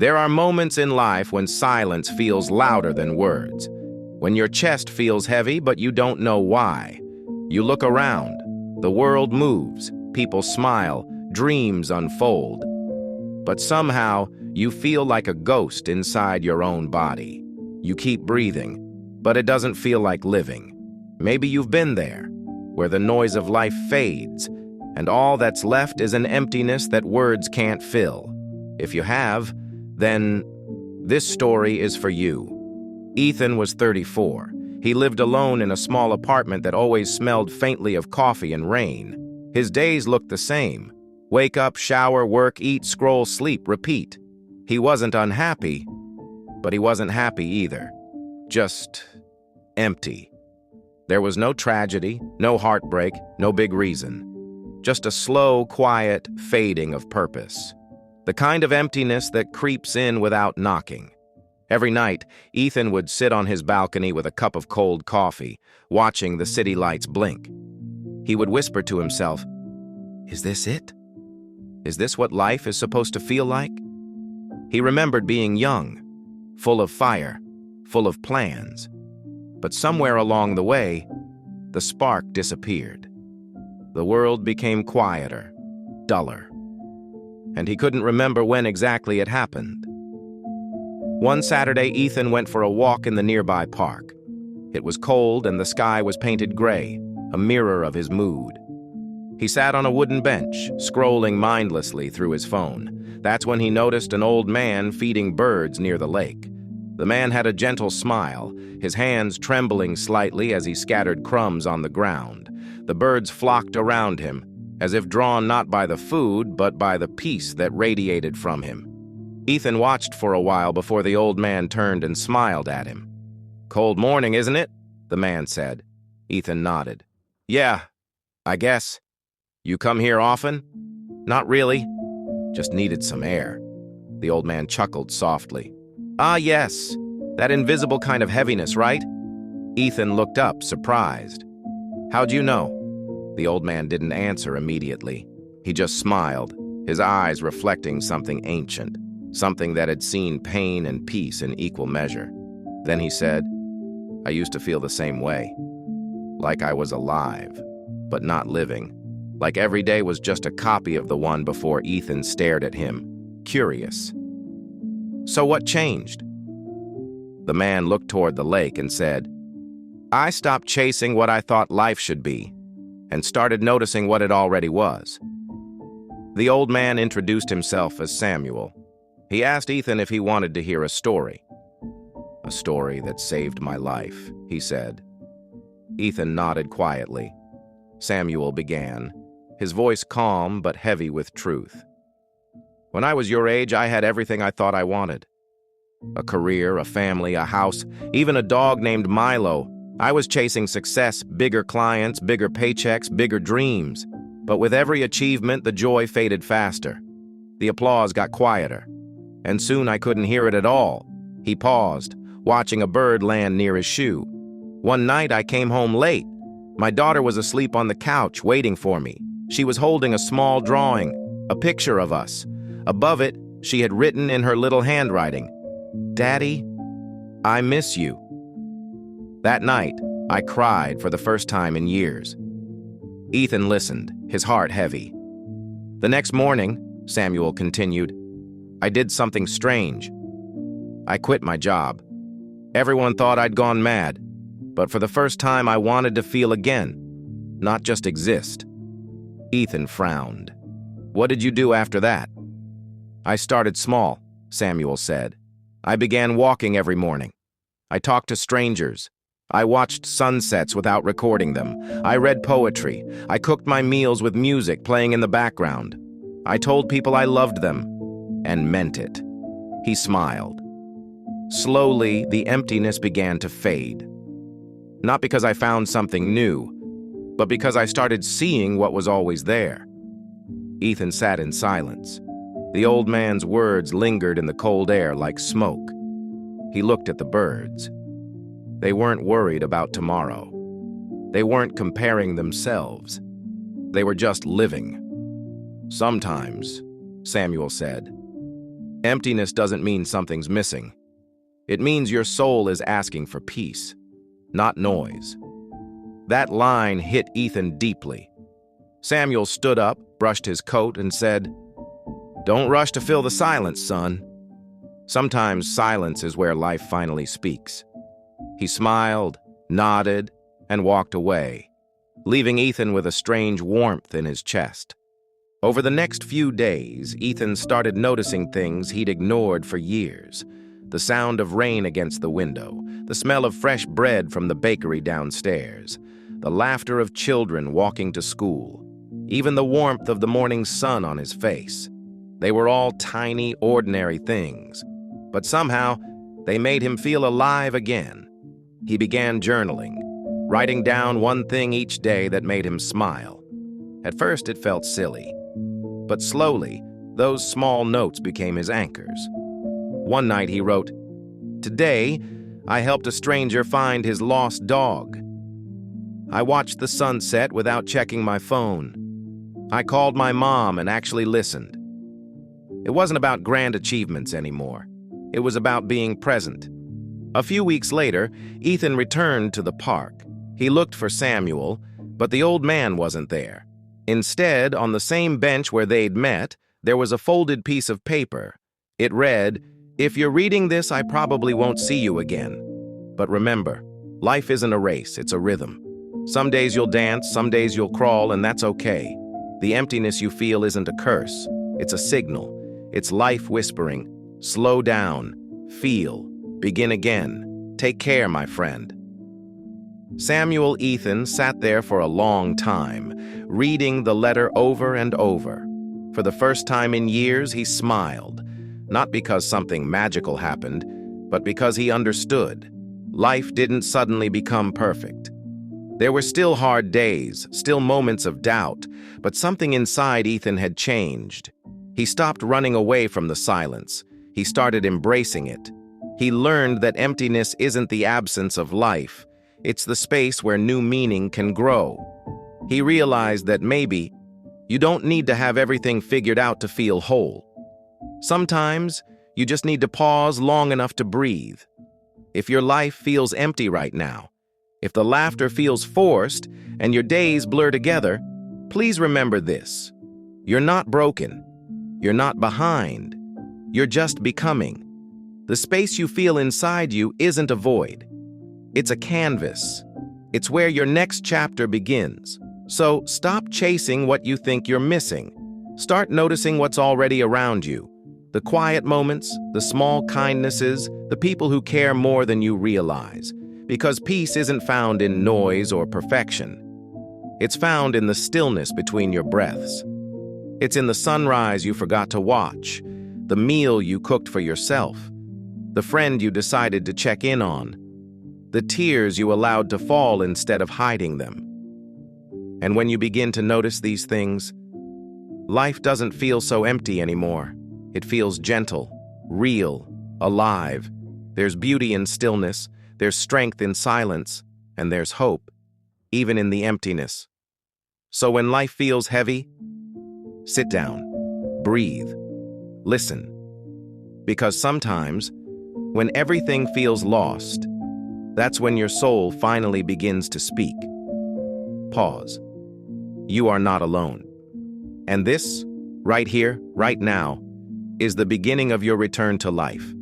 There are moments in life when silence feels louder than words, when your chest feels heavy but you don't know why. You look around, the world moves, people smile, dreams unfold. But somehow, you feel like a ghost inside your own body. You keep breathing, but it doesn't feel like living. Maybe you've been there, where the noise of life fades, and all that's left is an emptiness that words can't fill. If you have, then this story is for you. Ethan was 34. He lived alone in a small apartment that always smelled faintly of coffee and rain. His days looked the same. Wake up, shower, work, eat, scroll, sleep, repeat. He wasn't unhappy, but he wasn't happy either. Just empty. There was no tragedy, no heartbreak, no big reason. Just a slow, quiet fading of purpose. The kind of emptiness that creeps in without knocking. Every night, Ethan would sit on his balcony with a cup of cold coffee, watching the city lights blink. He would whisper to himself, "Is this it? Is this what life is supposed to feel like?" He remembered being young, full of fire, full of plans. But somewhere along the way, the spark disappeared. The world became quieter, duller. And he couldn't remember when exactly it happened. One Saturday, Ethan went for a walk in the nearby park. It was cold and the sky was painted gray, a mirror of his mood. He sat on a wooden bench, scrolling mindlessly through his phone. That's when he noticed an old man feeding birds near the lake. The man had a gentle smile, his hands trembling slightly as he scattered crumbs on the ground. The birds flocked around him, as if drawn not by the food, but by the peace that radiated from him. Ethan watched for a while before the old man turned and smiled at him. "Cold morning, isn't it?" the man said. Ethan nodded. "Yeah, I guess. You come here often?" "Not really. Just needed some air." The old man chuckled softly. "Ah, yes. That invisible kind of heaviness, right?" Ethan looked up, surprised. "How'd you know?" The old man didn't answer immediately. He just smiled, his eyes reflecting something ancient, something that had seen pain and peace in equal measure. Then he said, "I used to feel the same way. Like I was alive, but not living. Like every day was just a copy of the one before." Ethan stared at him, curious. "So what changed?" The man looked toward the lake and said, "I stopped chasing what I thought life should be, and started noticing what it already was." The old man introduced himself as Samuel. He asked Ethan if he wanted to hear a story. "A story that saved my life," he said. Ethan nodded quietly. Samuel began, his voice calm but heavy with truth. "When I was your age, I had everything I thought I wanted. A career, a family, a house, even a dog named Milo. I was chasing success, bigger clients, bigger paychecks, bigger dreams. But with every achievement, the joy faded faster. The applause got quieter. And soon I couldn't hear it at all." He paused, watching a bird land near his shoe. "One night I came home late. My daughter was asleep on the couch, waiting for me. She was holding a small drawing, a picture of us. Above it, she had written in her little handwriting, 'Daddy, I miss you.' That night, I cried for the first time in years." Ethan listened, his heart heavy. "The next morning," Samuel continued, "I did something strange. I quit my job. Everyone thought I'd gone mad, but for the first time I wanted to feel again, not just exist." Ethan frowned. "What did you do after that?" "I started small," Samuel said. "I began walking every morning. I talked to strangers. I watched sunsets without recording them. I read poetry. I cooked my meals with music playing in the background. I told people I loved them and meant it." He smiled. Slowly, the emptiness began to fade. Not because I found something new, but because I started seeing what was always there. Ethan sat in silence. The old man's words lingered in the cold air like smoke. He looked at the birds. They weren't worried about tomorrow. They weren't comparing themselves. They were just living. "Sometimes," Samuel said, Emptiness doesn't mean something's missing. It means your soul is asking for peace, not noise. That line hit Ethan deeply. Samuel stood up, brushed his coat, and said, "Don't rush to fill the silence, son. Sometimes silence is where life finally speaks." He smiled, nodded, and walked away, leaving Ethan with a strange warmth in his chest. Over the next few days, Ethan started noticing things he'd ignored for years. The sound of rain against the window, the smell of fresh bread from the bakery downstairs, the laughter of children walking to school, even the warmth of the morning sun on his face. They were all tiny, ordinary things, but somehow they made him feel alive again. He began journaling, writing down one thing each day that made him smile. At first it felt silly, but slowly those small notes became his anchors. One night he wrote, "Today, I helped a stranger find his lost dog. I watched the sunset without checking my phone. I called my mom and actually listened." It wasn't about grand achievements anymore. It was about being present. A few weeks later, Ethan returned to the park. He looked for Samuel, but the old man wasn't there. Instead, on the same bench where they'd met, there was a folded piece of paper. It read, "If you're reading this, I probably won't see you again. But remember, life isn't a race, it's a rhythm. Some days you'll dance, some days you'll crawl, and that's okay. The emptiness you feel isn't a curse, it's a signal. It's life whispering, slow down, feel, begin again. Take care, my friend." Samuel Ethan sat there for a long time, reading the letter over and over. For the first time in years, he smiled, not because something magical happened, but because he understood. Life didn't suddenly become perfect. There were still hard days, still moments of doubt, but something inside Ethan had changed. He stopped running away from the silence. He started embracing it. He learned that emptiness isn't the absence of life. It's the space where new meaning can grow. He realized that maybe you don't need to have everything figured out to feel whole. Sometimes you just need to pause long enough to breathe. If your life feels empty right now, if the laughter feels forced and your days blur together, please remember this. You're not broken. You're not behind. You're just becoming. The space you feel inside you isn't a void. It's a canvas. It's where your next chapter begins. So stop chasing what you think you're missing. Start noticing what's already around you. The quiet moments, the small kindnesses, the people who care more than you realize. Because peace isn't found in noise or perfection. It's found in the stillness between your breaths. It's in the sunrise you forgot to watch, the meal you cooked for yourself, the friend you decided to check in on, the tears you allowed to fall instead of hiding them. And when you begin to notice these things, life doesn't feel so empty anymore. It feels gentle, real, alive. There's beauty in stillness, there's strength in silence, and there's hope, even in the emptiness. So when life feels heavy, sit down, breathe, listen. Because sometimes, when everything feels lost, that's when your soul finally begins to speak. Pause. You are not alone. And this, right here, right now, is the beginning of your return to life.